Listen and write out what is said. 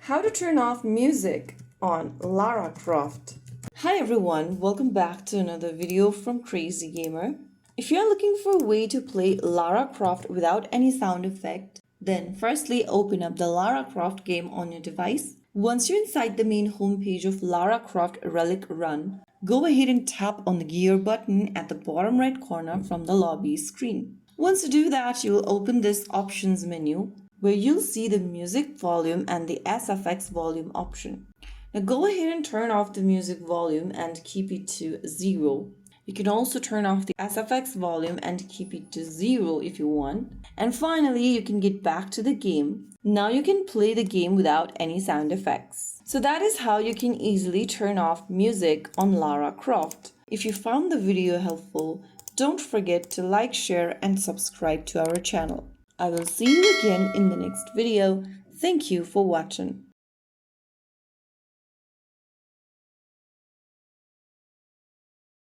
How to turn off music on Lara Croft. Hi everyone, welcome back to another video from Crazy Gamer. If you are looking for a way to play Lara Croft without any sound effect, then firstly open up the Lara Croft game on your device. Once you're inside the main homepage of Lara Croft Relic Run, go ahead and tap on the gear button at the bottom right corner from the lobby screen. Once you do that, you will open this options menu where you'll see the music volume and the SFX volume option. Now go ahead and turn off the music volume and keep it to 0. You can also turn off the SFX volume and keep it to 0 if you want. And finally, you can get back to the game. Now you can play the game without any sound effects. So that is how you can easily turn off music on Lara Croft. If you found the video helpful, don't forget to like, share, and subscribe to our channel. I will see you again in the next video. Thank you for watching.